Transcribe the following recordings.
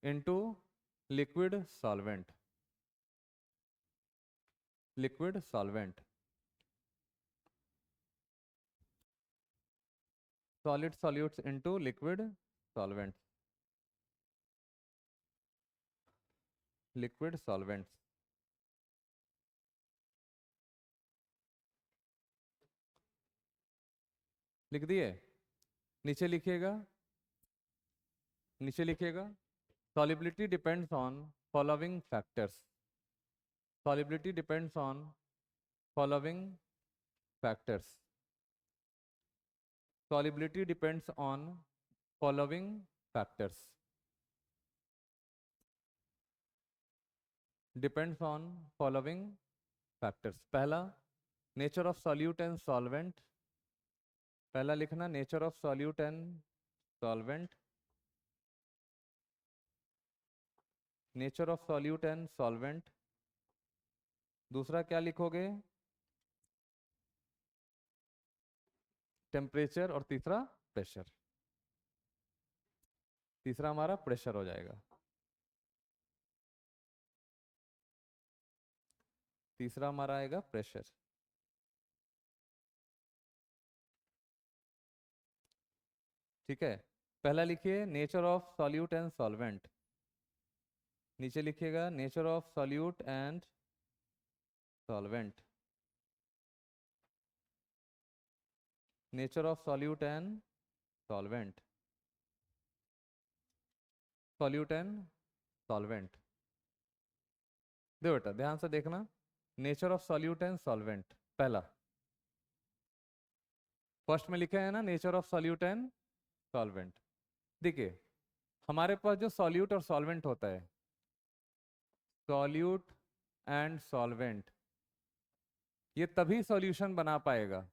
into liquid solvent. Liquid solvent. Solid solutes into liquid solvents. Liquid solvents. लिख दिए? नीचे लिखिएगा, नीचे लिखिएगा। Solubility depends on following factors. Solubility depends on following factors. Solubility depends on following factors. Depends on following factors. पहला, nature of solute and solvent. पहला लिखना nature of solute and solvent. Nature of solute and solvent. दूसरा क्या लिखोगे? Temperature. और तीसरा pressure. तीसरा हमारा प्रेशर हो जाएगा। तीसरा हमारा आएगा प्रेशर। ठीक है, पहला लिखिए nature of solute and solvent. नीचे लिखिएगा nature of solute and solvent. Nature of solute and solvent. Solute and solvent. देखो बेटा ध्यान से देखना, nature of solute and solvent पहला, फर्स्ट में लिखा है ना nature of solute and solvent. देखिए हमारे पास जो सॉल्यूट और सॉल्वेंट होता है, सॉल्यूट एंड सॉल्वेंट, ये तभी सॉल्यूशन बना पाएगा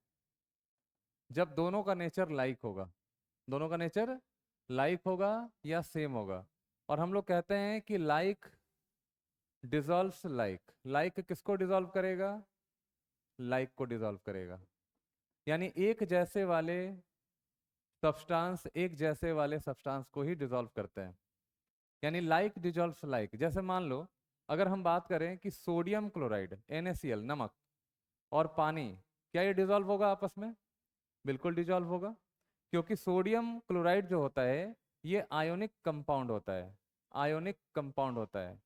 जब दोनों का नेचर लाइक होगा। दोनों का नेचर लाइक होगा या सेम होगा। और हम लोग कहते हैं कि लाइक डिजॉल्व्स लाइक। लाइक किसको डिजॉल्व करेगा? लाइक को डिजॉल्व करेगा। यानी एक जैसे वाले सब्सटेंस एक जैसे वाले सब्सटेंस को ही डिजॉल्व करते हैं। यानी लाइक डिजॉल्व्स लाइक। जैसे मान लो अगर हम बात करें कि सोडियम क्लोराइड NaCl नमक और पानी, क्या ये डिजॉल्व होगा आपस में? बिल्कुल डिजॉल्व होगा, क्योंकि सोडियम क्लोराइड जो होता है ये आयोनिक कंपाउंड होता है। आयोनिक कंपाउंड होता है,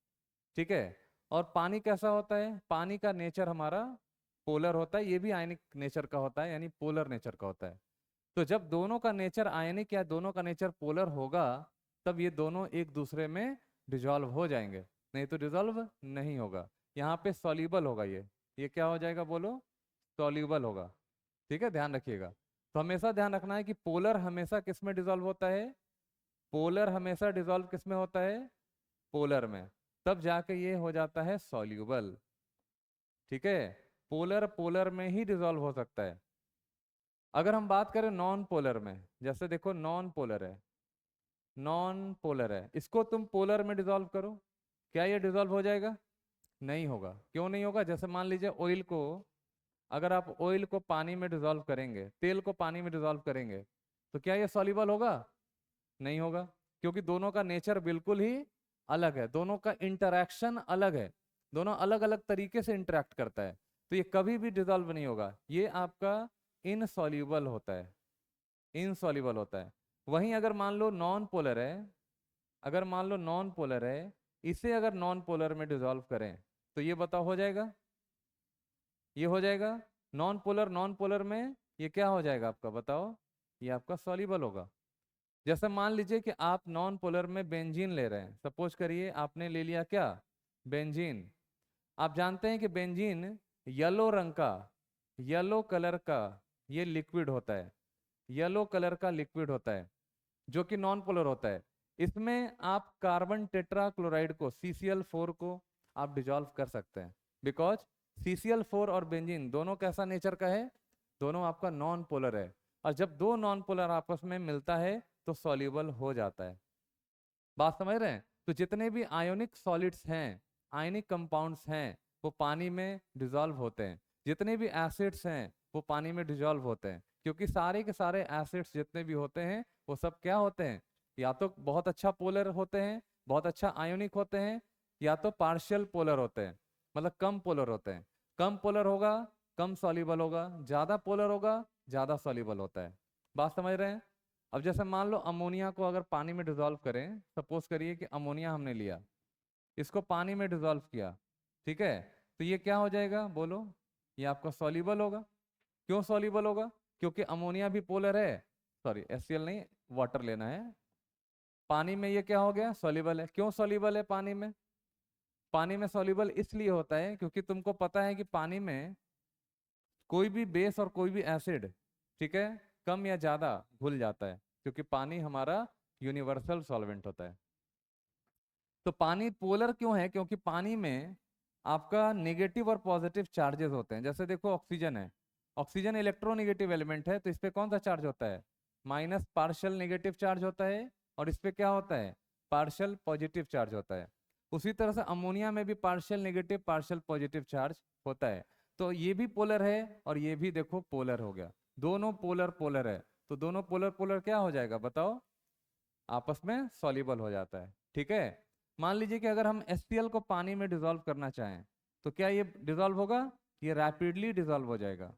ठीक है। और पानी कैसा होता है? पानी का नेचर हमारा पोलर होता है, ये भी आयनिक नेचर का होता है, यानी पोलर नेचर का होता है। तो जब दोनों का नेचर आयनिक या दोनों का नेचर पोलर होगा तब ये दोनों एक दूसरे में डिजॉल्व हो जाएंगे, नहीं तो डिजॉल्व नहीं होगा। यहाँ पे सॉल्यूबल होगा ये क्या हो जाएगा बोलो? सॉल्यूबल होगा। ठीक है, ध्यान रखिएगा। तो हमेशा ध्यान रखना है कि पोलर हमेशा किस में डिजॉल्व होता है? पोलर हमेशा डिजॉल्व किस में होता है? पोलर में। तब जाके ये हो जाता है सॉल्यूबल। ठीक है, पोलर पोलर में ही डिजॉल्व हो सकता है। अगर हम बात करें नॉन पोलर में, जैसे देखो नॉन पोलर है, नॉन पोलर है, इसको तुम पोलर में डिजॉल्व करो, क्या ये डिजॉल्व हो जाएगा? नहीं होगा। क्यों नहीं होगा? जैसे मान लीजिए ऑयल को, अगर आप ऑयल को पानी में डिजॉल्व करेंगे, तेल को पानी में डिजॉल्व करेंगे, तो क्या ये सॉल्युबल होगा? नहीं होगा, क्योंकि दोनों का नेचर बिल्कुल ही अलग है, दोनों का इंटरैक्शन अलग है, दोनों अलग अलग तरीके से इंटरेक्ट करता है। तो ये कभी भी डिजॉल्व नहीं होगा, ये आपका इनसॉल्युबल होता है, इनसॉल्युबल होता है। वहीं अगर मान लो नॉन पोलर है, अगर मान लो नॉन पोलर है, इसे अगर नॉन पोलर में डिजॉल्व करें तो ये बताओ हो जाएगा? ये हो जाएगा नॉन पोलर में ये क्या हो जाएगा आपका? बताओ, ये आपका सॉल्युबल होगा। जैसे मान लीजिए कि आप नॉन पोलर में बेंजीन ले रहे हैं, सपोज करिए आपने ले लिया क्या? बेंजीन। आप जानते हैं कि बेंजीन येलो रंग का, येलो कलर का ये लिक्विड होता है, येलो कलर का लिक्विड होता है जो कि नॉन पोलर होता है। इसमें आप कार्बन टेट्राक्लोराइड को CCl4 को आप डिजॉल्व कर सकते हैं, बिकॉज CCl4 और बेंजीन दोनों कैसा नेचर का है? दोनों आपका नॉन पोलर है। और जब दो नॉन पोलर आपस में मिलता है तो सॉल्युबल हो जाता है। बात समझ रहे हैं? तो जितने भी आयोनिक सॉलिड्स हैं, आयनिक कंपाउंड्स हैं, वो पानी में डिजॉल्व होते हैं। जितने भी एसिड्स हैं वो पानी में डिजॉल्व होते हैं, क्योंकि सारे के सारे एसिड्स जितने भी होते हैं वो सब क्या होते हैं? या तो बहुत अच्छा पोलर होते हैं, बहुत अच्छा आयोनिक होते हैं, या तो पार्शियल पोलर होते हैं, मतलब कम पोलर होते हैं। कम पोलर होगा कम सॉल्युबल होगा, ज्यादा पोलर होगा ज्यादा सॉल्युबल होता है। बात समझ रहे हैं? अब जैसे मान लो अमोनिया को अगर पानी में डिजोल्व करें, सपोज करिए कि अमोनिया हमने लिया, इसको पानी में डिजोल्व किया, ठीक है, तो ये क्या हो जाएगा बोलो? ये आपका सॉल्युबल होगा। क्यों सॉल्युबल होगा? क्योंकि अमोनिया भी पोलर है, सॉरी HCl नहीं, वाटर लेना है। पानी में ये क्या हो गया? सॉल्युबल है। क्यों सॉल्युबल है पानी में? पानी में सॉल्युबल इसलिए होता है क्योंकि तुमको पता है कि पानी में कोई भी बेस और कोई भी एसिड, ठीक है, कम या ज्यादा घुल जाता है, क्योंकि पानी हमारा यूनिवर्सल सॉल्वेंट होता है। तो पानी पोलर क्यों है? क्योंकि पानी में आपका नेगेटिव और पॉजिटिव चार्जेस होते हैं। जैसे देखो ऑक्सीजन है, ऑक्सीजन इलेक्ट्रोनेगेटिव एलिमेंट है, तो इस पे कौन सा चार्ज होता है? माइनस पार्शियल नेगेटिव चार्ज होता है। और इस पे क्या होता है? पार्शियल पॉजिटिव चार्ज होता है। उसी तरह से अमोनिया में भी partial negative partial positive charge होता है। तो ये भी पोलर है और ये भी देखो पोलर हो गया, दोनों पोलर पोलर है। तो दोनों पोलर पोलर क्या हो जाएगा बताओ? आपस में सॉल्युबल हो जाता है, ठीक है। मान लीजिए कि अगर हम HCl को पानी में डिसॉल्व करना चाहें, तो क्या ये डिसॉल्व होगा? ये रैपिडली डिसॉल्व हो जाएगा,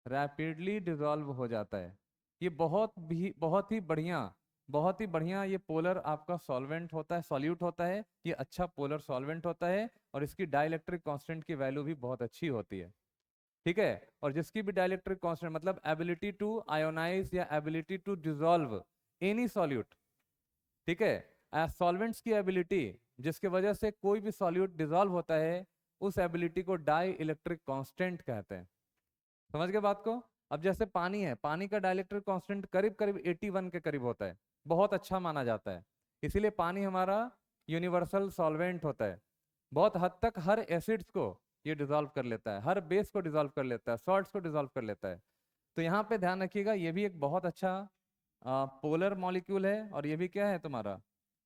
रैपिडली डिसॉल्व हो जाता है। ये बहुत ही बढ़िया ये पोलर आपका सॉल्वेंट होता है, सॉल्यूट होता है। ये अच्छा पोलर सॉल्वेंट होता है और इसकी डाइलेक्ट्रिक कांस्टेंट की वैल्यू भी बहुत अच्छी होती है, ठीक है। और जिसकी भी डाइलेक्ट्रिक कांस्टेंट मतलब एबिलिटी टू आयोनाइज या ability to dissolve any solute, ठीक है, सॉल्वेंट्स की एबिलिटी, जिसके वजह से कोई भी सॉल्यूट डिसॉल्व होता है, उस एबिलिटी को डाई इलेक्ट्रिक कांस्टेंट कहते हैं। समझ गए बात को? अब जैसे पानी है, पानी का डाइलेक्ट्रिक कांस्टेंट करीब करीब 81 के करीब होता है, बहुत अच्छा माना जाता है। इसीलिए पानी हमारा यूनिवर्सल सॉल्वेंट होता है। बहुत हद तक हर एसिड्स को ये डिसॉल्व कर लेता है, हर बेस को डिसॉल्व कर लेता है, सॉल्ट्स को डिसॉल्व कर लेता है। तो यहाँ पे ध्यान रखिएगा, ये भी एक बहुत अच्छा पोलर मॉलिक्यूल है, और ये भी क्या है तुम्हारा?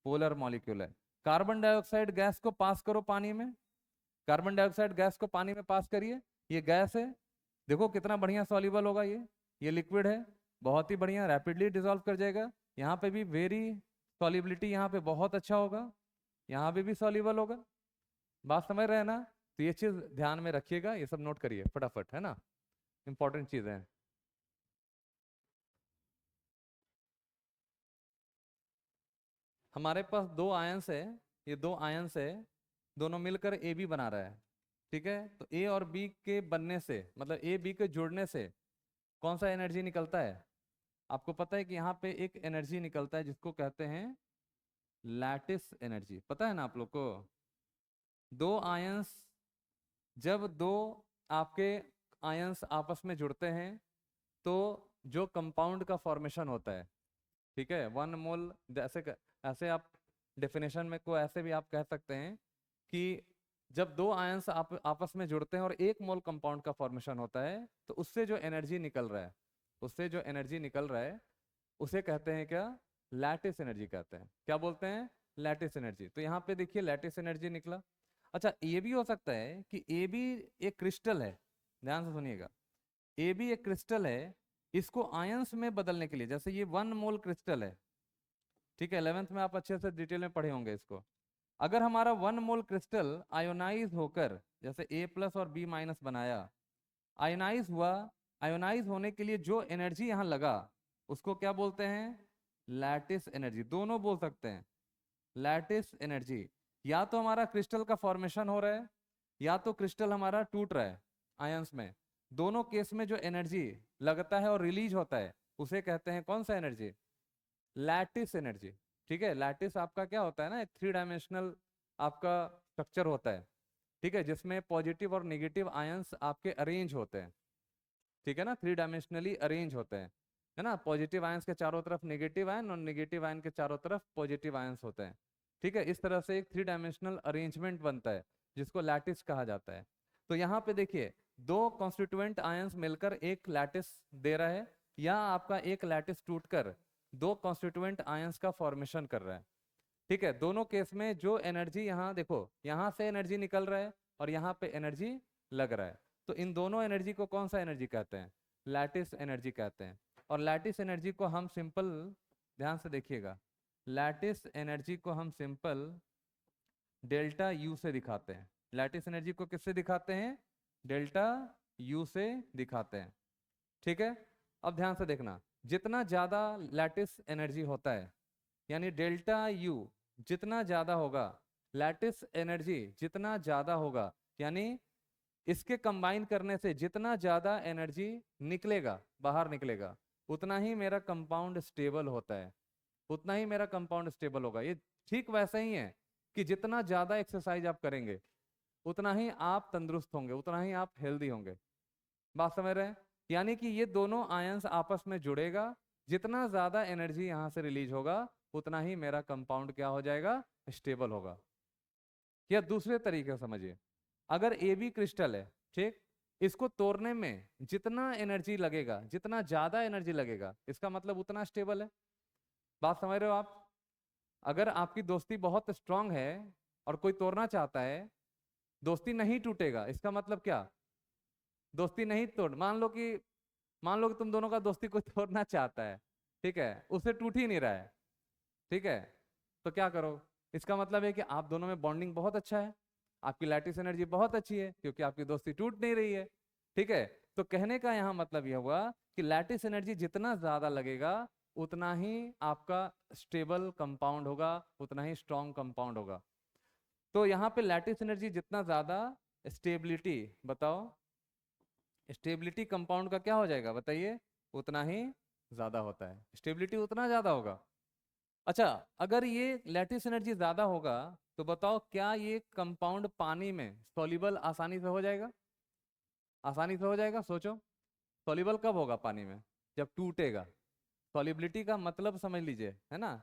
पोलर मॉलिक्यूल है। कार्बन डाइऑक्साइड गैस को पास करो पानी में, कार्बन डाइऑक्साइड गैस को पानी में पास करिए, ये गैस है, देखो कितना बढ़िया सॉल्युबल होगा ये लिक्विड है, बहुत ही बढ़िया रैपिडली डिसॉल्व कर जाएगा। यहाँ पे भी वेरी सॉल्युबिलिटी यहाँ पे बहुत अच्छा होगा, यहाँ पे भी सॉल्युबल होगा। बात समझ रहे हैं ना? तो ये चीज ध्यान में रखिएगा, ये सब नोट करिए फटाफट, है ना, इंपॉर्टेंट चीज है। हमारे पास दो आयंस है, ये दो आयंस है, दोनों मिलकर AB बना रहा है, ठीक है। तो A और B के बनने से, मतलब A B के जुड़ने से कौन सा एनर्जी निकलता है? आपको पता है कि यहाँ पे एक एनर्जी निकलता है जिसको कहते हैं लैटिस एनर्जी, पता है ना आप लोग को? दो आयंस, जब दो आपके आयंस आपस में जुड़ते हैं तो जो कंपाउंड का फॉर्मेशन होता है, ठीक है, 1 मोल, ऐसे आप डेफिनेशन में को ऐसे भी आप कह सकते हैं कि जब दो आयंस आपस में जुड़ते हैं और 1 मोल कंपाउंड का फॉर्मेशन होता है, तो उससे जो एनर्जी निकल रहा है, उससे जो एनर्जी निकल रहा है उसे कहते हैं क्या? लैटिस एनर्जी कहते हैं। क्या बोलते हैं? Lattice energy. तो यहाँ पे देखिए लैटिस एनर्जी निकला। अच्छा, ये भी हो सकता है कि ए भी एक क्रिस्टल है, ध्यान से सुनिएगा, ए भी एक क्रिस्टल है, इसको आयंस में बदलने के लिए, जैसे ये 1 मोल क्रिस्टल है, ठीक है, 11th में आप अच्छे से डिटेल में पढ़े होंगे इसको। अगर हमारा 1 मोल क्रिस्टल आयोनाइज होकर, जैसे A+ और B- बनाया, आयोनाइज हुआ, आयोनाइज होने के लिए जो एनर्जी यहाँ लगा उसको क्या बोलते हैं? Lattice energy. दोनों बोल सकते हैं, लैटिस एनर्जी। या तो हमारा क्रिस्टल का फॉर्मेशन हो रहा है, या तो क्रिस्टल हमारा टूट रहा है आयंस में। दोनों केस में जो एनर्जी लगता है और रिलीज होता है उसे कहते हैं कौन सा एनर्जी? लैटिस एनर्जी, ठीक है। लैटिस आपका क्या होता है ना, एक 3 डायमेंशनल आपका स्ट्रक्चर होता है, ठीक है, जिसमें पॉजिटिव और नेगेटिव आयंस आपके अरेंज होते हैं, ठीक है ना, 3 डायमेंशनली अरेंज होते हैं, है ना। पॉजिटिव आयंस के चारों तरफ नेगेटिव आयन और नेगेटिव आयन के चारों तरफ पॉजिटिव आयंस होते हैं, ठीक है। इस तरह से एक 3 डायमेंशनल अरेंजमेंट बनता है जिसको लैटिस कहा जाता है। तो यहाँ पे देखिए दो कॉन्स्टिट्यूएंट आयंस मिलकर एक लैटिस दे रहा है, या आपका एक लैटिस टूटकर दो कॉन्स्टिट्यूएंट आयंस का फॉर्मेशन कर रहा है, ठीक है। दोनों केस में जो एनर्जी, यहाँ देखो यहाँ से एनर्जी निकल रहा है और यहाँ पे एनर्जी लग रहा है, तो इन दोनों एनर्जी को कौन सा एनर्जी कहते हैं? लैटिस एनर्जी कहते हैं। और लैटिस एनर्जी को हम सिंपल, ध्यान से देखिएगा, लैटिस एनर्जी को हम सिंपल डेल्टा यू से दिखाते हैं। लैटिस एनर्जी को किससे दिखाते हैं? डेल्टा यू से दिखाते हैं। ठीक है, अब ध्यान से देखना, जितना ज्यादा लैटिस एनर्जी होता है, यानी डेल्टा यू जितना ज्यादा होगा, लैटिस एनर्जी जितना ज्यादा होगा, यानी इसके कंबाइन करने से जितना ज्यादा एनर्जी निकलेगा, बाहर निकलेगा, उतना ही मेरा कंपाउंड स्टेबल होता है, उतना ही मेरा कंपाउंड स्टेबल होगा। ये ठीक वैसा ही है कि जितना ज्यादा एक्सरसाइज आप करेंगे उतना ही आप तंदुरुस्त होंगे, उतना ही आप हेल्दी होंगे। बात समझ रहे हैं? यानी कि ये दोनों आयंस आपस में जुड़ेगा, जितना ज्यादा एनर्जी यहां से रिलीज होगा उतना ही मेरा कंपाउंड क्या हो जाएगा? स्टेबल होगा। या दूसरे तरीके से समझिए, अगर ए बी क्रिस्टल है, ठीक, इसको तोड़ने में जितना एनर्जी लगेगा, जितना ज्यादा एनर्जी लगेगा, इसका मतलब उतना स्टेबल है। बात समझ रहे हो आप? अगर आपकी दोस्ती बहुत स्ट्रांग है और कोई तोड़ना चाहता है, दोस्ती नहीं टूटेगा, इसका मतलब क्या? दोस्ती नहीं तोड़, मान लो कि तुम दोनों का दोस्ती कोई तोड़ना चाहता है, ठीक है, उससे टूट ही नहीं रहा है, ठीक है, तो क्या करो? इसका मतलब है कि आप दोनों में बॉन्डिंग बहुत अच्छा है, आपकी लैटिस एनर्जी बहुत अच्छी है, क्योंकि आपकी दोस्ती टूट नहीं रही है। ठीक है, तो कहने का यहाँ मतलब यह हुआ कि लैटिस एनर्जी जितना ज्यादा लगेगा उतना ही आपका स्टेबल कंपाउंड होगा, उतना ही स्ट्रॉन्ग कंपाउंड होगा। तो यहाँ पे लैटिस एनर्जी जितना ज्यादा, स्टेबिलिटी बताओ, स्टेबिलिटी कंपाउंड का क्या हो जाएगा बताइए? उतना ही ज्यादा होता है, स्टेबिलिटी उतना ज्यादा होगा। अच्छा, अगर ये लैटिस एनर्जी ज्यादा होगा तो बताओ क्या ये कंपाउंड पानी में सॉल्युबल आसानी से हो जाएगा? आसानी से हो जाएगा? सोचो, सॉल्युबल कब होगा पानी में? जब टूटेगा। सॉल्युबिलिटी का मतलब समझ लीजिए, है ना?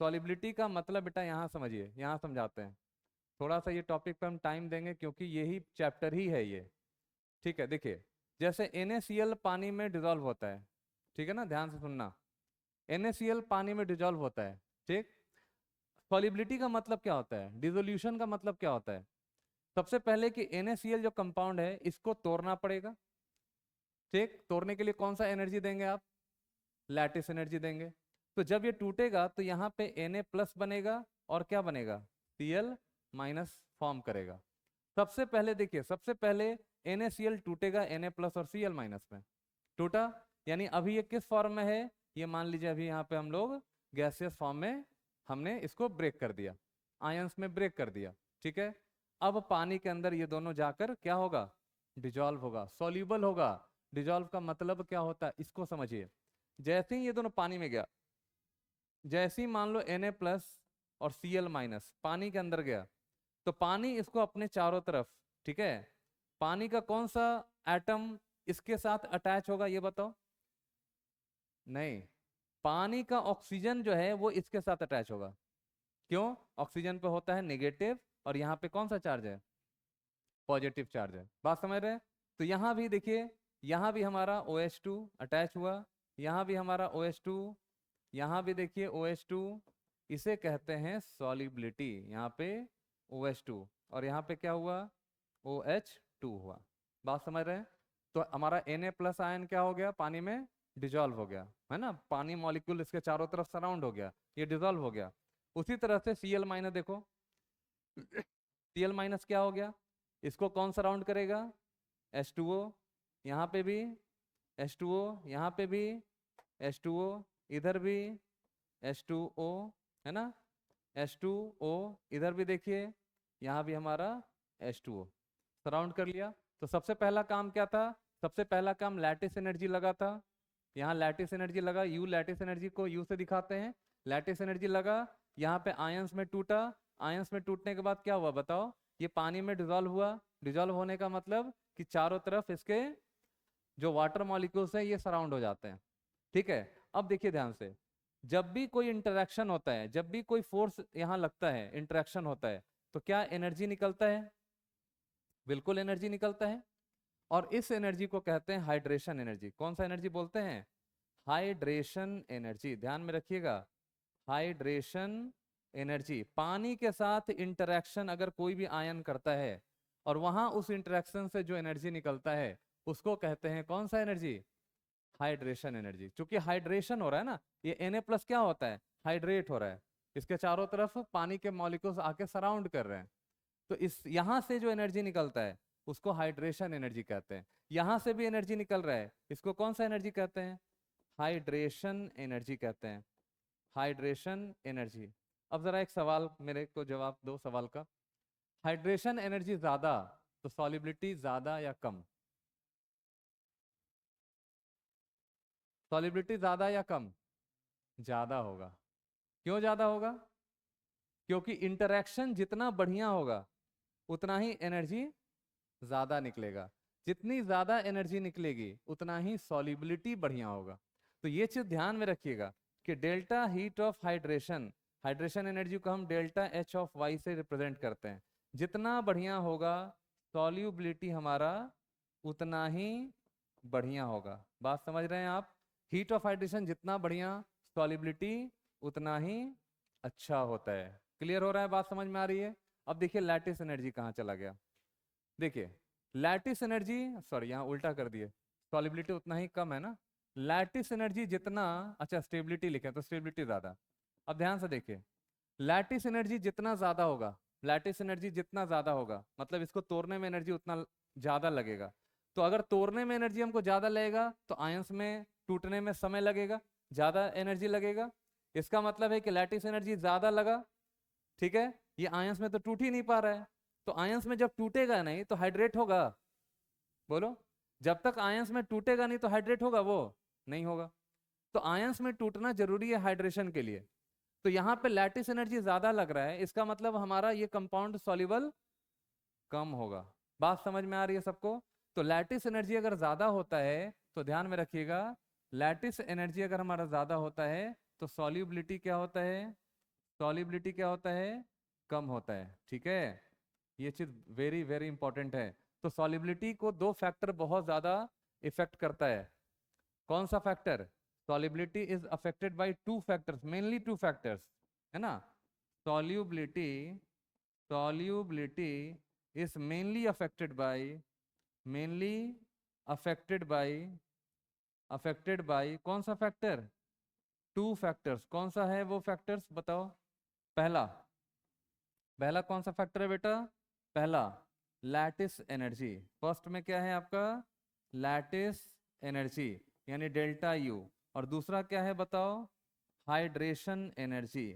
सॉल्युबिलिटी का मतलब बेटा यहाँ समझिए, यहाँ समझाते हैं। थोड़ा सा ये टॉपिक पे हम टाइम देंगे क्योंकि यही चैप्टर ही है ये। ठीक है, देखिए, जैसे NaCl पानी में डिजोल्व होता है, ठीक है ना, ध्यान से सुनना, NaCl पानी में डिजोल्व होता है, ठीक। सॉल्युबिलिटी का मतलब क्या होता है? डिसोल्यूशन का मतलब क्या होता है? सबसे पहले कि NaCl जो कंपाउंड है इसको तोड़ना पड़ेगा, ठीक। तोड़ने के लिए कौन सा एनर्जी देंगे आप? लैटिस एनर्जी देंगे। तो जब ये टूटेगा तो यहाँ पे Na प्लस बनेगा और क्या बनेगा? Cl माइनस फॉर्म करेगा। सबसे पहले देखिए, सबसे पहले NaCl टूटेगा Na प्लस और Cl माइनस में, टूटा, यानी अभी ये किस फॉर्म में है? ये मान लीजिए अभी यहाँ पे हम लोग गैसियस फॉर्म में हमने इसको ब्रेक कर दिया, आयंस में ब्रेक कर दिया, ठीक है। अब पानी के अंदर ये दोनों जाकर क्या होगा? डिजॉल्व होगा, सॉल्यूबल होगा। डिजॉल्व का मतलब क्या होता है इसको समझिए। जैसे ही ये दोनों पानी में गया, जैसे ही मान लो Na प्लस और Cl माइनस पानी के अंदर गया, तो पानी इसको अपने चारों तरफ, ठीक है, पानी का कौन सा एटम इसके साथ अटैच होगा ये बताओ? नहीं, पानी का ऑक्सीजन जो है वो इसके साथ अटैच होगा। क्यों? ऑक्सीजन पे होता है नेगेटिव और यहाँ पे कौन सा चार्ज है? पॉजिटिव चार्ज है। बात समझ रहे हैं? तो यहाँ भी देखिए, यहाँ भी हमारा OH2 अटैच हुआ, यहाँ भी हमारा OH2, यहाँ भी देखिए OH2, इसे कहते हैं सॉल्युबिलिटी। यहाँ पे OH2 और यहाँ पे क्या हुआ? OH2 हुआ। बात समझ रहे हैं? तो हमारा Na प्लस आयन क्या हो गया? पानी में डिजॉल्व हो गया, है ना, पानी मॉलिक्यूल इसके चारों तरफ सराउंड हो गया, ये डिजॉल्व हो गया। उसी तरह से Cl माइनस देखो, Cl माइनस क्या हो गया? इसको कौन सराउंड करेगा? H2O, यहाँ पे भी H2O, यहाँ पे भी H2O, इधर भी H2O, है ना, H2O, इधर भी देखिए, यहाँ भी हमारा H2O, सराउंड कर लिया। तो सबसे पहला काम क्या था? सबसे पहला काम लैटिस एनर्जी लगा था, यहाँ लैटिस एनर्जी लगा, U लैटिस एनर्जी को U से दिखाते हैं, लैटिस एनर्जी लगा, यहाँ पे आयंस में टूटा, आयंस में टूटने के बाद क्या हुआ बताओ? ये पानी में डिजॉल्व हुआ। डिजॉल्व होने का मतलब कि चारों तरफ इसके जो वाटर मॉलिक्यूल्स हैं ये सराउंड हो जाते हैं, ठीक है। अब देखिए ध्यान से, जब भी कोई इंटरेक्शन होता है, जब भी कोई फोर्स यहाँ लगता है, इंटरेक्शन होता है, तो क्या एनर्जी निकलता है? बिल्कुल एनर्जी निकलता है। और इस एनर्जी को कहते हैं हाइड्रेशन एनर्जी। कौन सा एनर्जी बोलते हैं? हाइड्रेशन एनर्जी, ध्यान में रखिएगा, हाइड्रेशन एनर्जी। पानी के साथ इंटरेक्शन अगर कोई भी आयन करता है और वहां उस इंटरेक्शन से जो एनर्जी निकलता है उसको कहते हैं कौन सा एनर्जी? Hydration energy. क्योंकि हाइड्रेशन हो रहा है ना, ये Na प्लस क्या होता है? हाइड्रेट हो रहा है, इसके चारों तरफ पानी के मॉलिक्यूल्स आके सराउंड कर रहे हैं। तो इस यहाँ से जो एनर्जी निकलता है उसको हाइड्रेशन एनर्जी कहते हैं। यहाँ से भी एनर्जी निकल रहा है, इसको कौन सा एनर्जी कहते हैं? हाइड्रेशन एनर्जी कहते हैं, हाइड्रेशन एनर्जी। अब जरा एक सवाल मेरे को जवाब दो सवाल का। हाइड्रेशन एनर्जी ज्यादा तो सॉलिबिलिटी ज्यादा या कम? सॉलिबिलिटी ज्यादा या कम? ज्यादा होगा। क्यों ज्यादा होगा? क्योंकि इंटरेक्शन जितना बढ़िया होगा उतना ही एनर्जी ज्यादा निकलेगा। जितनी ज्यादा एनर्जी निकलेगी उतना ही सॉलिबिलिटी बढ़िया होगा। तो ये चीज ध्यान में रखिएगा कि delta heat of hydration, hydration energy को हम डेल्टा एच ऑफ वाई से रिप्रेजेंट करते हैं। जितना बढ़िया होगा सॉल्युबिलिटी हमारा उतना ही बढ़िया होगा। बात समझ रहे हैं आप? हीट ऑफ हाइड्रेशन जितना बढ़िया, सॉल्युबिलिटी उतना ही अच्छा होता है। क्लियर हो रहा है? बात समझ में आ रही है? अब देखिए लैटिस एनर्जी कहाँ चला गया। देखिए लैटिस एनर्जी, सॉरी यहाँ उल्टा कर दिए, सॉल्युबिलिटी उतना ही कम है ना। लैटिस एनर्जी जितना, अच्छा स्टेबिलिटी लिखे तो स्टेबिलिटी ज्यादा। अब ध्यान से देखिए, लैटिस एनर्जी जितना ज्यादा होगा, लैटिस एनर्जी जितना ज्यादा होगा मतलब इसको तोड़ने में एनर्जी उतना ज्यादा लगेगा। तो अगर तोड़ने में एनर्जी हमको ज्यादा लगेगा तो आयंस में टूटने में समय लगेगा, ज्यादा एनर्जी लगेगा। इसका मतलब है कि लैटिस एनर्जी ज्यादा लगा, ठीक है, ये आयंस में तो टूट ही नहीं पा रहा है। तो आयंस में जब टूटेगा नहीं तो हाइड्रेट होगा? बोलो, जब तक आयंस में टूटेगा नहीं तो हाइड्रेट होगा? वो नहीं होगा। तो आयंस में टूटना जरूरी है हाइड्रेशन के लिए। तो यहाँ पे लैटिस एनर्जी ज्यादा लग रहा है, इसका मतलब हमारा ये कंपाउंड सॉल्युबल कम होगा। बात समझ में आ रही है सबको? तो लैटिस एनर्जी अगर ज्यादा होता है तो ध्यान में रखिएगा, लैटिस एनर्जी अगर हमारा ज्यादा होता है तो सॉल्युबिलिटी क्या होता है? सॉल्युबिलिटी क्या होता है? कम होता है। ठीक है, ये चीज वेरी वेरी इंपॉर्टेंट है। तो सॉल्युबिलिटी को दो फैक्टर बहुत ज्यादा इफेक्ट करता है। कौन सा factor? Solubility is affected by two factors, mainly two factors, है ना। Solubility, solubility is mainly affected by, mainly affected by, affected by कौन सा फैक्टर? Two factors. कौन सा है वो फैक्टर्स बताओ? पहला, पहला कौन सा फैक्टर है बेटा? पहला लैटिस एनर्जी। फर्स्ट में क्या है आपका? लैटिस एनर्जी यानी डेल्टा यू। और दूसरा क्या है बताओ? Hydration energy,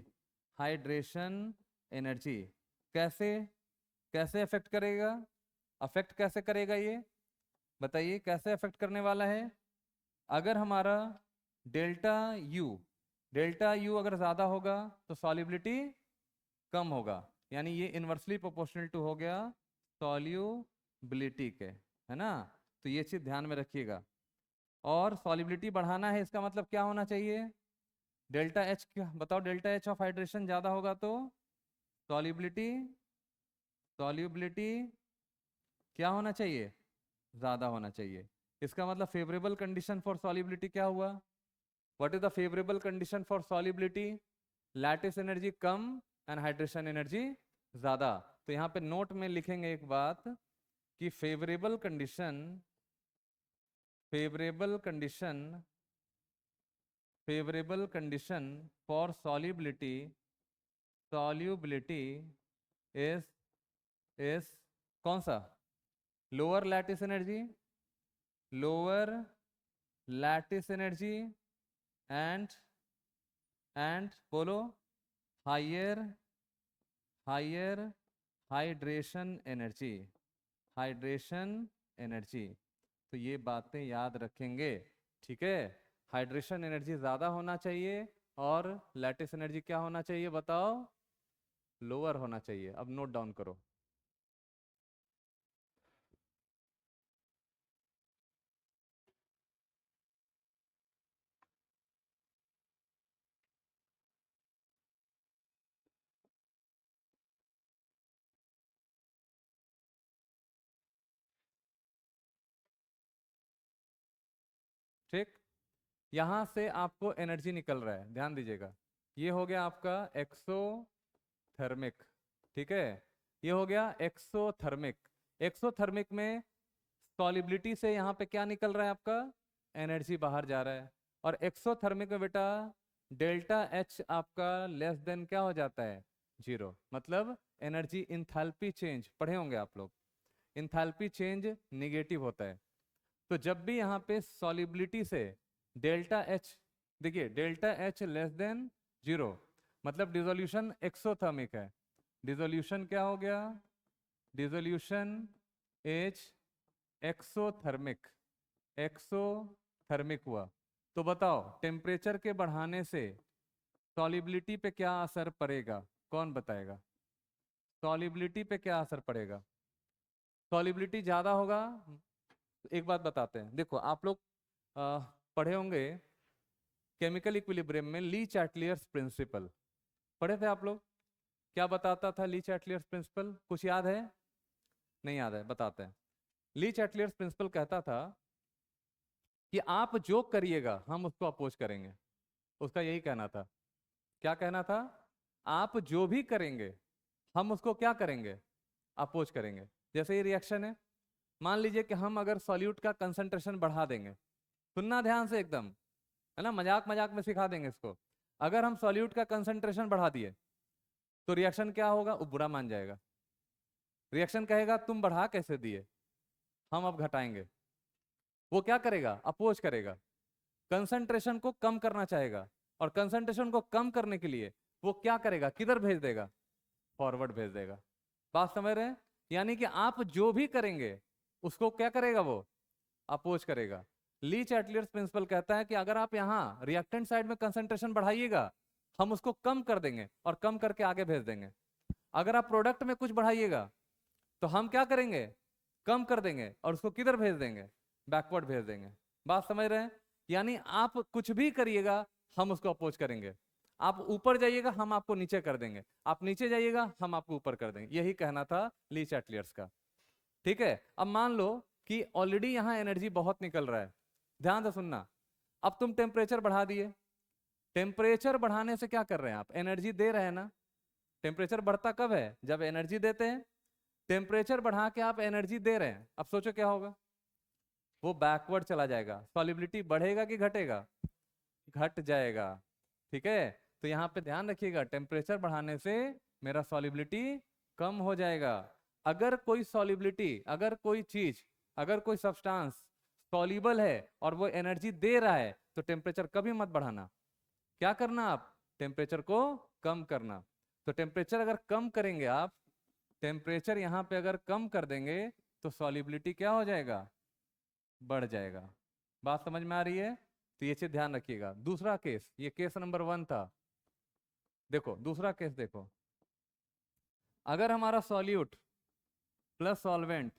hydration energy. कैसे, कैसे अफेक्ट करेगा? अफेक्ट कैसे करेगा ये बताइए, कैसे अफेक्ट करने वाला है? अगर हमारा डेल्टा यू, डेल्टा यू अगर ज्यादा होगा तो सॉल्युबिलिटी कम होगा, यानी ये इनवर्सली प्रोपोर्शनल टू हो गया सॉल्युबिलिटी के, है ना। तो ये चीज ध्यान में रखिएगा। और सॉल्युबिलिटी बढ़ाना है, इसका मतलब क्या होना चाहिए? डेल्टा एच, बताओ डेल्टा एच ऑफ हाइड्रेशन ज्यादा होगा तो सॉल्युबिलिटी, सॉल्युबिलिटी क्या होना चाहिए? ज्यादा होना चाहिए। इसका मतलब फेवरेबल कंडीशन फॉर सॉल्युबिलिटी क्या हुआ? What is the favourable condition for solubility? Lattice energy come and hydration energy ज्यादा। तो यहाँ पे नोट में लिखेंगे एक बात कि favourable condition, favourable condition, favourable condition for solubility, solubility is कौन सा? Lower lattice energy, lower lattice energy and, and बोलो higher, higher hydration energy, hydration energy. तो ये बातें याद रखेंगे, ठीक है। हाइड्रेशन एनर्जी ज्यादा होना चाहिए और लैटिस एनर्जी क्या होना चाहिए बताओ? लोअर होना चाहिए। अब नोट डाउन करो। ठीक, यहां से आपको एनर्जी निकल रहा है, ध्यान दीजिएगा। ये हो गया आपका एक्सोथर्मिक, ठीक है, ये हो गया एक्सोथर्मिक। एक्सोथर्मिक में सॉल्युबिलिटी से यहाँ पे क्या निकल रहा है आपका? एनर्जी बाहर जा रहा है। और एक्सोथर्मिक में बेटा डेल्टा एच आपका लेस देन क्या हो जाता है, 0। मतलब एनर्जी इंथैल्पी चेंज पढ़े होंगे आप लोग, इंथैल्पी चेंज निगेटिव होता है। तो जब भी यहाँ पे सॉलिबिलिटी से डेल्टा एच, देखिए डेल्टा एच लेस देन 0, मतलब डिसोल्यूशन एक्सोथर्मिक है। डिसोल्यूशन क्या हो गया, डिसोल्यूशन एच एक्सोथर्मिक, एक्सोथर्मिक हुआ। तो बताओ टेम्परेचर के बढ़ाने से सॉलिबिलिटी पे क्या असर पड़ेगा, कौन बताएगा? सॉलिबिलिटी पे क्या असर पड़ेगा? सॉलिबिलिटी ज़्यादा होगा। एक बात बताते हैं, देखो आप लोग पढ़े होंगे केमिकल इक्विलिब्रियम में ली चैटलियर्स प्रिंसिपल, पढ़े थे आप लोग? क्या बताता था ली चैटलियर्स प्रिंसिपल, कुछ याद है? नहीं याद है, बताते हैं। ली चैटलियर्स प्रिंसिपल कहता था कि आप जो करिएगा हम उसको अपोज करेंगे। उसका यही कहना था। क्या कहना था? आप जो भी करेंगे हम उसको क्या करेंगे, अपोज करेंगे। जैसे ये रिएक्शन है, मान लीजिए कि हम अगर सॉल्यूट का कंसंट्रेशन बढ़ा देंगे, सुनना ध्यान से एकदम, है ना, मजाक मजाक में सिखा देंगे इसको। अगर हम सॉल्यूट का कंसंट्रेशन बढ़ा दिए तो रिएक्शन क्या होगा, वो बुरा मान जाएगा। रिएक्शन कहेगा तुम बढ़ा कैसे दिए, हम अब घटाएंगे। वो क्या करेगा, अपोज करेगा, कंसंट्रेशन को कम करना चाहेगा। और कंसंट्रेशन को कम करने के लिए वो क्या करेगा, किधर भेज देगा, फॉरवर्ड भेज देगा। बात समझ रहे हैं? यानी कि आप जो भी करेंगे उसको क्या करेगा, वो अपोज करेगा। ली चैटलियर्स प्रिंसिपल कहता है कि अगर आप यहाँ रिएक्टेंट साइड में कंसंट्रेशन बढ़ाइएगा हम उसको कम कर देंगे और कम करके आगे भेज देंगे। अगर आप प्रोडक्ट में कुछ बढ़ाइएगा तो हम क्या करेंगे, कम कर देंगे और उसको किधर भेज देंगे, बैकवर्ड भेज देंगे। बात समझ रहे हैं? यानी आप कुछ भी करिएगा हम उसको अपोज करेंगे। आप ऊपर जाइएगा हम आपको नीचे कर देंगे, आप नीचे जाइएगा हम आपको ऊपर कर देंगे। यही कहना था ली चैटलियर्स का। ठीक है, अब मान लो कि ऑलरेडी यहाँ एनर्जी बहुत निकल रहा है, ध्यान से सुनना। अब तुम टेम्परेचर बढ़ा दिए, टेम्परेचर बढ़ाने से क्या कर रहे हैं आप, एनर्जी दे रहे हैं ना। टेम्परेचर बढ़ता कब है, जब एनर्जी देते हैं। टेम्परेचर बढ़ा के आप एनर्जी दे रहे हैं, अब सोचो क्या होगा, वो बैकवर्ड चला जाएगा। सॉलिबिलिटी बढ़ेगा कि घटेगा, घट जाएगा। ठीक है, तो यहाँ पे ध्यान रखिएगा, टेम्परेचर बढ़ाने से मेरा सॉलिबिलिटी कम हो जाएगा। अगर कोई सॉलिबिलिटी, अगर कोई चीज, अगर कोई सब्सटेंस सॉल्युबल है और वो एनर्जी दे रहा है तो टेम्परेचर कभी मत बढ़ाना। क्या करना आप, टेम्परेचर को कम करना। तो टेम्परेचर अगर कम करेंगे आप, टेम्परेचर यहाँ पे अगर कम कर देंगे तो सॉल्युबिलिटी क्या हो जाएगा, बढ़ जाएगा। बात समझ में आ रही है? तो ये चीज ध्यान रखिएगा। दूसरा केस, ये केस नंबर 1 था। देखो दूसरा केस देखो, अगर हमारा सॉल्यूट प्लस सॉल्वेंट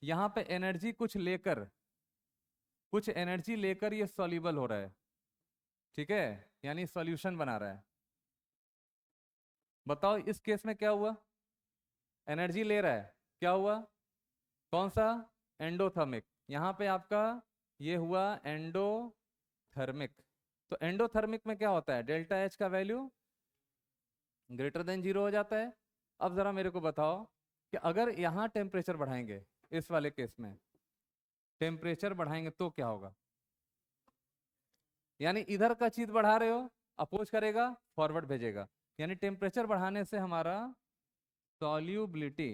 यहाँ पे एनर्जी कुछ लेकर, कुछ एनर्जी लेकर ये सॉल्यूबल हो रहा है, ठीक है, यानी सॉल्यूशन बना रहा है। बताओ इस केस में क्या हुआ, एनर्जी ले रहा है, क्या हुआ, कौन सा, एंडोथर्मिक। यहाँ पे आपका ये हुआ एंडोथर्मिक। तो एंडोथर्मिक में क्या होता है, डेल्टा एच का वैल्यू ग्रेटर देन 0 हो जाता है। अब जरा मेरे को बताओ कि अगर यहाँ टेम्परेचर बढ़ाएंगे, इस वाले केस में टेम्परेचर बढ़ाएंगे तो क्या होगा, यानी इधर का चीज बढ़ा रहे हो, अपोज करेगा, फॉरवर्ड भेजेगा। यानी टेम्परेचर बढ़ाने से हमारा सॉल्युबिलिटी,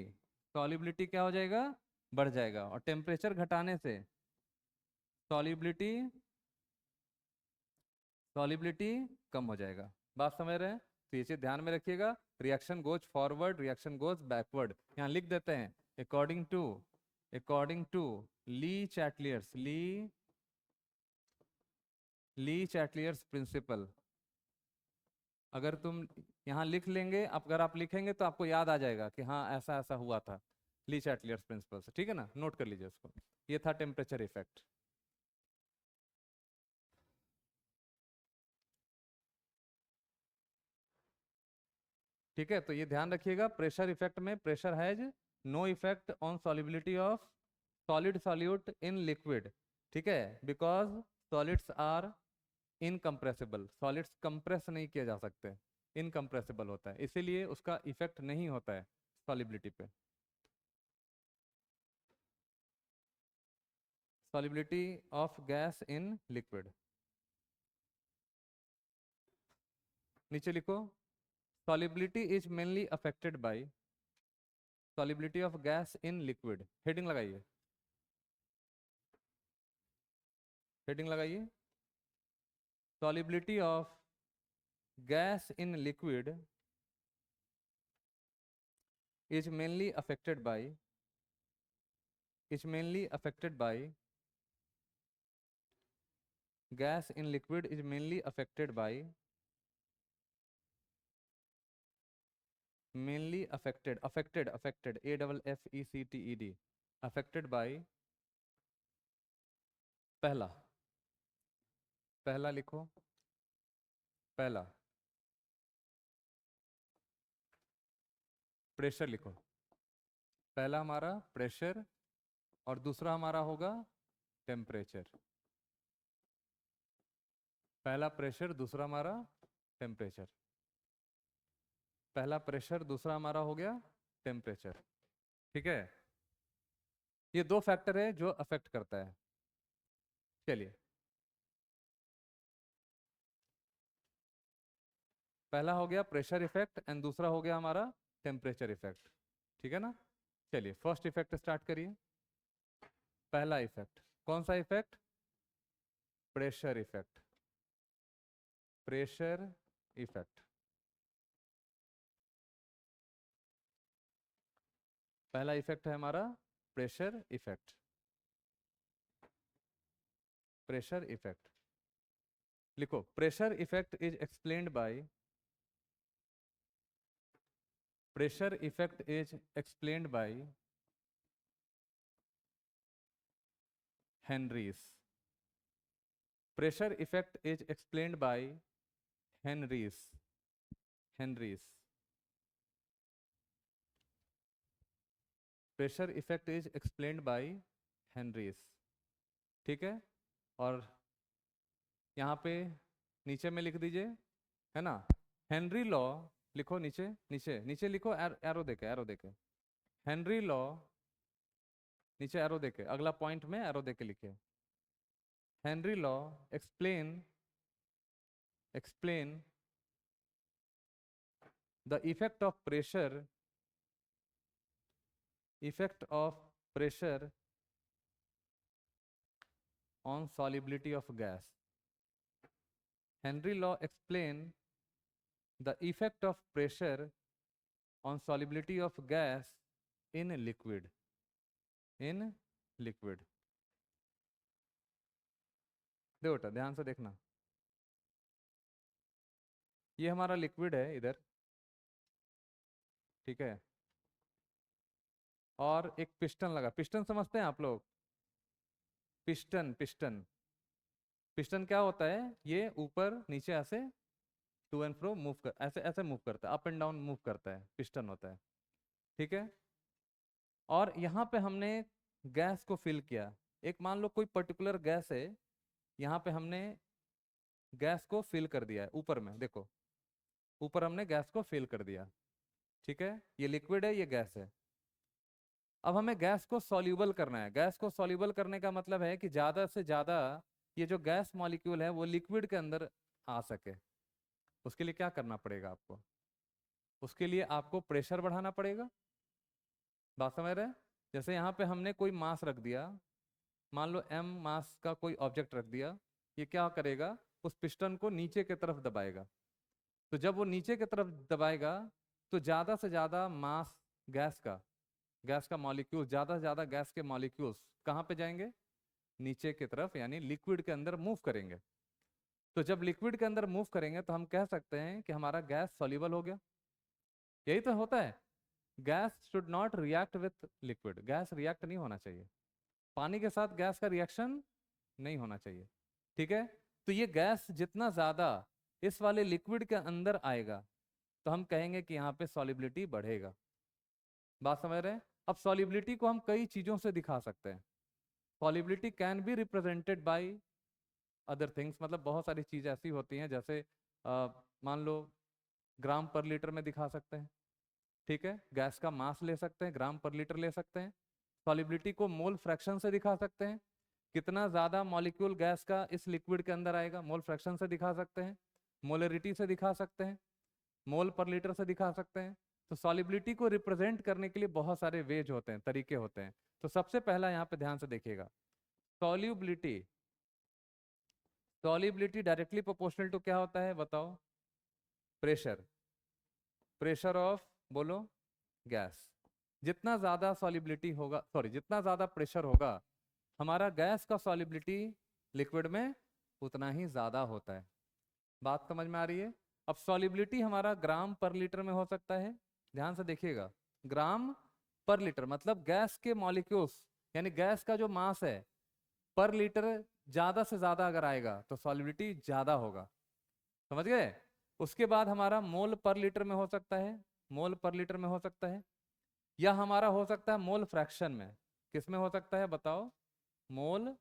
सॉल्युबिलिटी क्या हो जाएगा, बढ़ जाएगा। और टेम्परेचर घटाने से सॉल्युबिलिटी, सॉल्युबिलिटी कम हो जाएगा। बात समझ रहे हैं? तो ये चीज ध्यान में रखिएगा। Reaction goes forward, reaction goes backward. यहाँ लिख देते हैं according to, according to Le Chatelier's, Le Chatelier's principle. अगर तुम यहाँ लिख लेंगे, अगर आप लिखेंगे तो आपको याद आ जाएगा कि हाँ ऐसा ऐसा हुआ था, ली चैटलियर्स प्रिंसिपल से। ठीक है ना, नोट कर लीजिए उसको। ये था टेम्परेचर इफेक्ट। ठीक है, तो ये ध्यान रखिएगा, प्रेशर इफेक्ट में pressure has no effect on solubility of solid solute in liquid. ठीक है, because solids are incompressible, solids compress नहीं किए जा सकते, इनकम्प्रेसिबल होता है, इसीलिए उसका इफेक्ट नहीं होता है सॉलिबिलिटी पे। Solubility of gas in liquid. नीचे लिखो, solubility is mainly affected by solubility of gas in liquid. Heading लगाइए, हेडिंग लगाइए, solubility of gas in liquid is mainly affected by is mainly affected by gas in liquid is mainly affected by affected AFFECTED affected by पहला, पहला लिखो, पहला pressure लिखो, पहला हमारा pressure और दूसरा हमारा होगा टेम्परेचर। पहला प्रेशर, दूसरा हमारा टेम्परेचर, पहला प्रेशर, दूसरा हमारा हो गया टेम्परेचर। ठीक है, ये दो फैक्टर है जो अफेक्ट करता है। चलिए, पहला हो गया प्रेशर इफेक्ट एंड दूसरा हो गया हमारा टेम्परेचर इफेक्ट। ठीक है ना, चलिए फर्स्ट इफेक्ट स्टार्ट करिए। पहला इफेक्ट कौन सा effect? Pressure effect, pressure effect. पहला इफेक्ट है हमारा प्रेशर इफेक्ट, प्रेशर इफेक्ट लिखो। Pressure effect is explained bye pressure effect is explained by Henry's. Pressure effect is explained by Henry's. Pressure effect is explained by Henry's। ठीक है, और यहाँ पे नीचे में लिख दीजिए, है ना, हेनरी लॉ लिखो, नीचे नीचे नीचे लिखो, एरो देके, एरो देके, हेनरी लॉ, नीचे एरो देके, अगला पॉइंट में एरो देके लिखिए। Henry law explain the effect of pressure on solubility of gas. Henry Law explain the effect of pressure on solubility of gas in liquid. देखो बेटा, ध्यान से देखना, ये हमारा लिक्विड है इधर, ठीक है, और एक पिस्टन लगा। पिस्टन समझते हैं आप लोग? पिस्टन पिस्टन क्या होता है? ये ऊपर नीचे ऐसे टू एंड फ्रो मूव कर, ऐसे ऐसे मूव करता है, अप एंड डाउन मूव करता है, पिस्टन होता है। ठीक है, और यहाँ पे हमने गैस को फिल किया। एक मान लो कोई पर्टिकुलर गैस है, यहाँ पे हमने गैस को फिल कर दिया है ऊपर में, देखो ऊपर हमने गैस को फिल कर दिया। ठीक है, ये लिक्विड है, ये गैस है। अब हमें गैस को सॉल्यूबल करना है। गैस को सॉल्यूबल करने का मतलब है कि ज़्यादा से ज़्यादा ये जो गैस मॉलिक्यूल है वो लिक्विड के अंदर आ सके। उसके लिए क्या करना पड़ेगा आपको? उसके लिए आपको प्रेशर बढ़ाना पड़ेगा। बात समझ रहे हैं? जैसे यहाँ पे हमने कोई मास रख दिया, मान लो m मास का कोई ऑब्जेक्ट रख दिया, ये क्या करेगा? उस पिस्टन को नीचे की तरफ दबाएगा। तो जब वो नीचे की तरफ दबाएगा तो ज़्यादा से ज़्यादा मास गैस का मॉलिक्यूल, ज़्यादा से ज़्यादा गैस के मॉलिक्यूल्स कहाँ पे जाएंगे? नीचे की तरफ, यानी लिक्विड के अंदर मूव करेंगे। तो जब लिक्विड के अंदर मूव करेंगे तो हम कह सकते हैं कि हमारा गैस सॉल्यूबल हो गया। यही तो होता है, gas should not react with liquid. Gas react नहीं होना चाहिए, पानी के साथ गैस का रिएक्शन नहीं होना चाहिए। ठीक है, तो ये गैस जितना ज़्यादा इस वाले लिक्विड के अंदर आएगा तो हम कहेंगे कि यहाँ पे सॉल्युबिलिटी बढ़ेगा। बात समझ रहे हैं? अब सॉल्युबिलिटी को हम कई चीज़ों से दिखा सकते हैं। Solubility can be represented by other things, मतलब बहुत सारी चीज़ें ऐसी होती हैं, जैसे मान लो ग्राम पर लीटर में दिखा सकते हैं। ठीक है, गैस का मास ले सकते हैं, ग्राम पर लीटर ले सकते हैं। सॉल्युबिलिटी को मोल फ्रैक्शन से दिखा सकते हैं, कितना ज़्यादा मॉलिक्यूल गैस का इस लिक्विड के अंदर आएगा, मोल फ्रैक्शन से दिखा सकते हैं। मोलरिटी से दिखा सकते हैं, मोल पर लीटर से दिखा सकते हैं। तो सॉलिबिलिटी को रिप्रेजेंट करने के लिए बहुत सारे वेज होते हैं, तरीके होते हैं। तो सबसे पहला यहाँ पे ध्यान से देखिएगा, solubility. Solubility directly proportional to क्या होता है बताओ? प्रेशर। प्रेशर ऑफ, बोलो, गैस। जितना ज्यादा सॉल्युबिलिटी होगा, सॉरी, जितना ज्यादा प्रेशर होगा हमारा गैस का सॉल्युबिलिटी लिक्विड में उतना ही ज्यादा होता है। बात समझ में आ रही है? अब सॉल्युबिलिटी हमारा ग्राम पर लीटर में हो सकता है, ध्यान से देखिएगा, ग्राम पर लीटर मतलब गैस के मॉलिक्यूल्स यानी गैस का जो मास है पर लीटर ज्यादा से ज्यादा अगर आएगा तो सॉल्युबिलिटी ज्यादा होगा। समझ गए? उसके बाद हमारा मोल पर लीटर में हो सकता है, मोल पर लीटर में हो सकता है, या हमारा हो सकता है मोल फ्रैक्शन में। किस में हो सकता है बताओ? मोल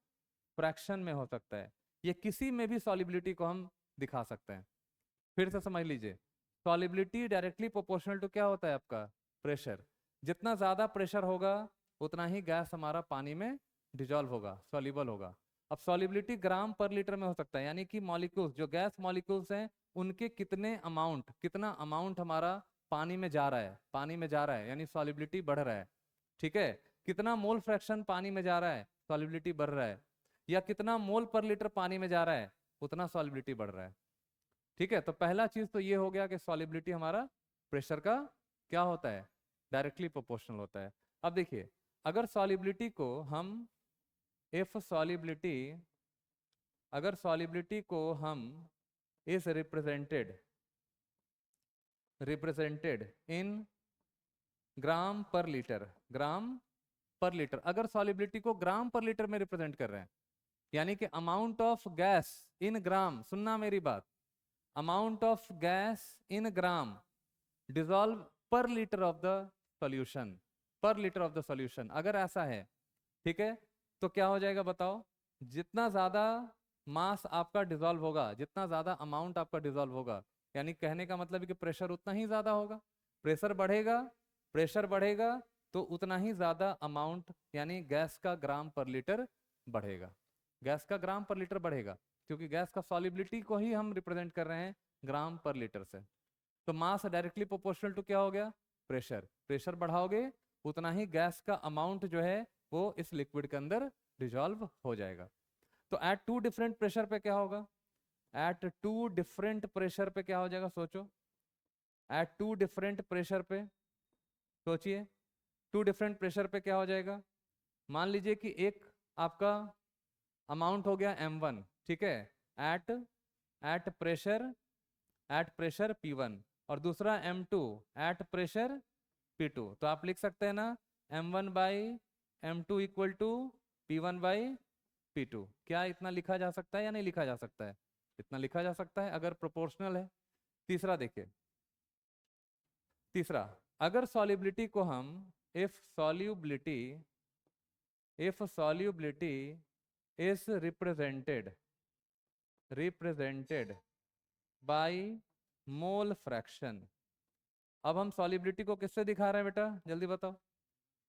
फ्रैक्शन में हो सकता है। ये किसी में भी सॉल्युबिलिटी को हम दिखा सकते हैं। फिर से समझ लीजिए, सॉल्युबिलिटी डायरेक्टली प्रोपोर्शनल टू क्या होता है आपका? प्रेशर। जितना ज्यादा प्रेशर होगा उतना ही गैस हमारा पानी में डिजॉल्व होगा, सॉल्युबल होगा। अब सॉल्युबिलिटी ग्राम पर लीटर में हो सकता है, यानी कि मॉलिक्यूल्स, जो गैस मॉलिक्यूल्स हैं उनके कितना अमाउंट हमारा पानी में जा रहा है, पानी में जा रहा है यानी सॉल्युबिलिटी बढ़ रहा है। ठीक है, कितना मोल फ्रैक्शन पानी में जा रहा है, सॉल्युबिलिटी बढ़ रहा है, या कितना मोल पर लीटर पानी में जा रहा है उतना सॉल्युबिलिटी बढ़ रहा है। ठीक है, तो पहला चीज तो ये हो गया कि सॉल्युबिलिटी हमारा प्रेशर का क्या होता है? डायरेक्टली प्रोपोर्शनल होता है। अब देखिए, अगर सॉल्युबिलिटी को हम इफ सॉल्युबिलिटी अगर सॉल्युबिलिटी को हम इज रिप्रेजेंटेड इन ग्राम पर लीटर, ग्राम पर लीटर, अगर सॉल्युबिलिटी को ग्राम पर लीटर में रिप्रेजेंट कर रहे हैं, यानी कि अमाउंट ऑफ गैस इन ग्राम, सुनना मेरी बात, amount of gas in gram dissolve पर लीटर ऑफ द सॉल्यूशन, पर लीटर ऑफ द सॉल्यूशन, अगर ऐसा है, ठीक है, तो क्या हो जाएगा बताओ? जितना ज्यादा मास आपका डिजॉल्व होगा, जितना ज्यादा अमाउंट आपका डिजॉल्व होगा, यानी कहने का मतलब है कि प्रेशर उतना ही ज्यादा होगा। प्रेशर बढ़ेगा, प्रेशर बढ़ेगा तो उतना ही ज्यादा अमाउंट यानी गैस का ग्राम पर लीटर बढ़ेगा, गैस का ग्राम पर लीटर बढ़ेगा, क्योंकि गैस का सॉल्युबिलिटी को ही हम रिप्रेजेंट कर रहे हैं ग्राम पर लीटर से। तो मास डायरेक्टली प्रोपोर्शनल टू क्या हो गया? प्रेशर। प्रेशर बढ़ाओगे उतना ही गैस का अमाउंट जो है वो इस लिक्विड के अंदर डिजॉल्व हो जाएगा। तो एट टू डिफरेंट प्रेशर पे क्या होगा? एट टू डिफरेंट प्रेशर पे क्या हो जाएगा सोचो? एट टू डिफरेंट प्रेशर पे सोचिए, टू डिफरेंट प्रेशर पे क्या हो जाएगा? मान लीजिए कि एक आपका अमाउंट हो गया m1, ठीक है, एट एट प्रेशर P1, और दूसरा m2 एट प्रेशर P2। तो आप लिख सकते हैं ना, m1 by m2 equal to P1 by P2। क्या इतना लिखा जा सकता है या नहीं लिखा जा सकता है? इतना लिखा जा सकता है अगर प्रोपोर्शनल है। तीसरा देखिए, तीसरा, अगर सॉल्युबिलिटी को हम if solubility is represented by mole fraction. अब हम सॉल्युबिलिटी को किससे दिखा रहे हैं बेटा, जल्दी बताओ?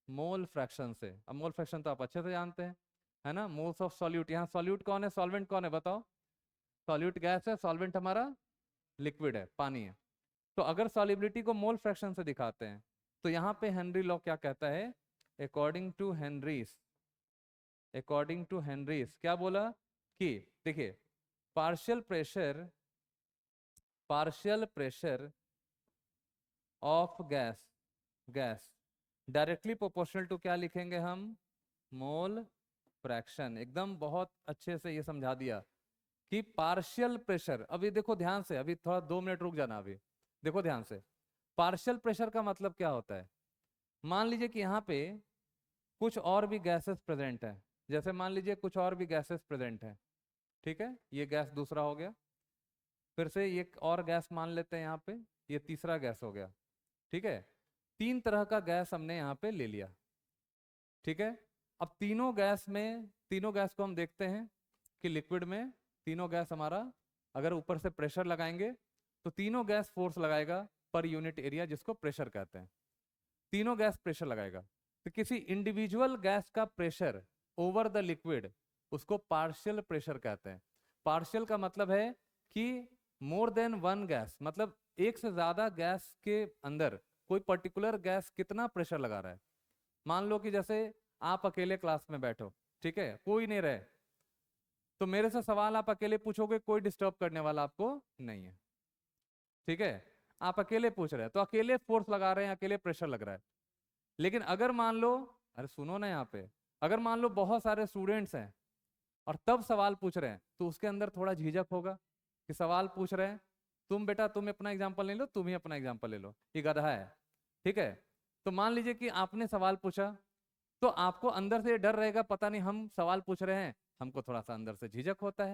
मोल फ्रैक्शन से। अब मोल फ्रैक्शन तो आप अच्छे से जानते हैं, है ना? मोल्स ऑफ सॉल्यूट, यहाँ सॉल्यूट कौन है, सॉल्वेंट कौन है बताओ? सॉल्यूट गैस है, सॉल्वेंट हमारा लिक्विड है, पानी है। तो अगर सॉल्युबिलिटी को मोल फ्रैक्शन से दिखाते हैं तो यहाँ पे हेनरी लॉ क्या कहता है? अकॉर्डिंग टू हेनरीज क्या बोला कि देखिए, partial pressure of gas directly proportional to क्या लिखेंगे हम? Mole fraction. एकदम बहुत अच्छे से ये समझा दिया कि पार्शियल प्रेशर, अभी देखो ध्यान से, अभी थोड़ा 2 मिनट रुक जाना, अभी देखो ध्यान से। पार्शियल प्रेशर का मतलब क्या होता है? मान लीजिए कि यहाँ पे कुछ और भी गैसेस प्रेजेंट है, जैसे मान लीजिए कुछ और भी गैसेस प्रेजेंट है, ठीक है, ये गैस दूसरा हो गया, फिर से एक और गैस मान लेते हैं यहाँ पे, ये तीसरा गैस हो गया, ठीक है। 3 तरह का गैस हमने यहाँ पे ले लिया, ठीक है। अब तीनों गैस को हम देखते हैं कि लिक्विड में तीनों गैस हमारा, अगर ऊपर से प्रेशर लगाएंगे तो तीनों गैस फोर्स लगाएगा पर यूनिट एरिया, जिसको प्रेशर कहते हैं। तीनों गैस प्रेशर लगाएगा, तो किसी इंडिविजुअल गैस का प्रेशर ओवर द लिक्विड उसको पार्शियल प्रेशर कहते हैं। पार्शियल का मतलब है कि मोर देन वन गैस मतलब एक से ज्यादा गैस के अंदर कोई पर्टिकुलर गैस कितना प्रेशर लगा रहा है। मान लो कि जैसे आप अकेले क्लास में बैठो, ठीक है, कोई नहीं रहे, तो मेरे से सवाल आप अकेले पूछोगे, कोई डिस्टर्ब करने वाला आपको नहीं है, ठीक है, आप अकेले पूछ रहे हैं तो अकेले फोर्स लगा रहे हैं, अकेले प्रेशर लग रहा है। लेकिन अगर मान लो, अरे सुनो ना यहाँ पे, अगर मान लो बहुत सारे स्टूडेंट्स हैं और तब सवाल पूछ रहे हैं तो उसके अंदर थोड़ा झिझक होगा कि सवाल पूछ रहे हैं। तुम बेटा तुम अपना एग्जाम्पल ले लो, तुम ही अपना एग्जाम्पल ले लो, ये गधा है, ठीक है। तो मान लीजिए कि आपने सवाल पूछा, तो आपको अंदर से ये डर रहेगा, पता नहीं हम सवाल पूछ रहे हैं, हमको थोड़ा सा अंदर से झिझक होता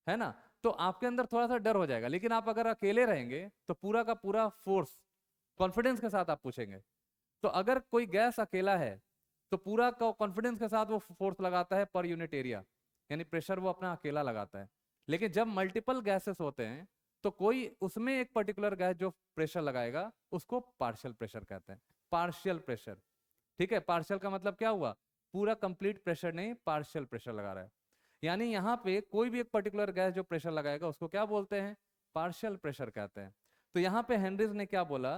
है ना। तो आपके अंदर थोड़ा सा डर हो जाएगा। लेकिन आप अगर अकेले रहेंगे तो पूरा का पूरा फोर्स कॉन्फिडेंस के साथ आप पूछेंगे। तो अगर कोई गैस अकेला है तो पूरा कॉन्फिडेंस के साथ वो फोर्स लगाता है पर यूनिट एरिया, यानी प्रेशर वो अपना अकेला लगाता है। लेकिन जब मल्टीपल गैसेस होते हैं तो कोई उसमें एक पर्टिकुलर गैस जो प्रेशर लगाएगा उसको पार्शियल प्रेशर कहते हैं, पार्शियल प्रेशर, ठीक है। पार्शियल का मतलब क्या हुआ, पूरा कंप्लीट प्रेशर नहीं, पार्शियल प्रेशर लगा रहा है। यानी यहाँ पे कोई भी एक पर्टिकुलर गैस जो प्रेशर लगाएगा उसको क्या बोलते हैं, पार्शियल प्रेशर कहते हैं। तो यहाँ पे हेनरीज ने क्या बोला,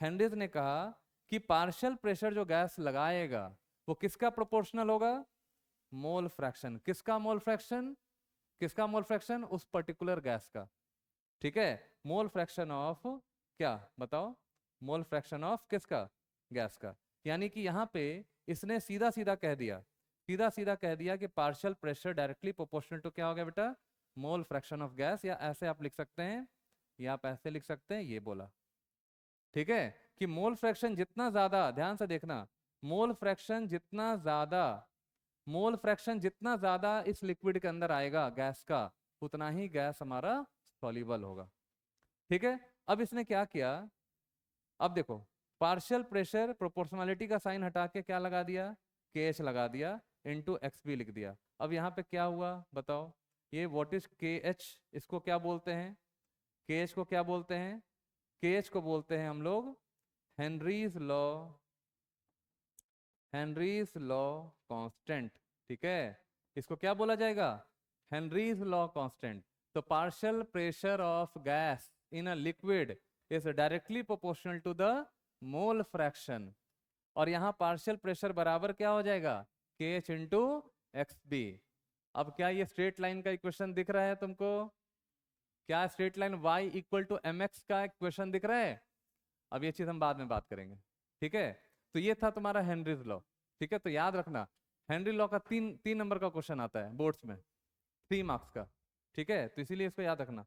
हेनरीज ने कहा कि पार्शियल प्रेशर जो गैस लगाएगा वो किसका प्रोपोर्शनल होगा, मोल फ्रैक्शन। किसका मोल फ्रैक्शन, किसका मोल फ्रैक्शन, उस पर्टिकुलर गैस का, ठीक है। मोल फ्रैक्शन ऑफ क्या बताओ, मोल फ्रैक्शन ऑफ किसका, गैस का। यानी कि यहाँ पे इसने सीधा सीधा कह दिया, सीधा सीधा कह दिया कि partial pressure directly proportional to क्या हो गया बेटा, मोल फ्रैक्शन ऑफ गैस। या ऐसे आप लिख सकते हैं, या आप ऐसे लिख सकते हैं, ये बोला, ठीक है, कि मोल फ्रैक्शन जितना ज्यादा, ध्यान से देखना, मोल फ्रैक्शन जितना ज्यादा, मोल फ्रैक्शन जितना ज्यादा इस लिक्विड के अंदर आएगा गैस का, उतना ही गैस हमारा सॉल्युबल होगा, ठीक है। अब इसने क्या किया, अब देखो, पार्शियल प्रेशर प्रोपोर्शनलिटी का साइन हटा के क्या लगा दिया, के एच लगा दिया, इंटू एक्स बी लिख दिया। अब यहाँ पे क्या हुआ बताओ, ये व्हाट इज के एच, इसको क्या बोलते हैं, के एच को क्या बोलते हैं, के एच को बोलते हैं हम लोग Henry's law, Henry's law constant, ठीक है। इसको क्या बोला जाएगा, हेनरीज लॉ कांस्टेंट। तो partial pressure of gas in a liquid is directly proportional to the mole fraction. और यहाँ पार्शियल प्रेशर बराबर क्या हो जाएगा, के एच इंटू एक्स बी। अब क्या ये स्ट्रेट लाइन का इक्वेशन दिख रहा है तुमको, क्या straight line y equal to m x का इक्वेशन दिख रहा है। अब ये चीज हम बाद में बात करेंगे, ठीक है। तो ये था तुम्हारा हेनरीज लॉ, ठीक है। तो याद रखना, हेनरी लॉ का तीन तीन नंबर का क्वेश्चन आता है बोर्ड्स में, 3 मार्क्स का, ठीक है। तो इसीलिए इसको याद रखना।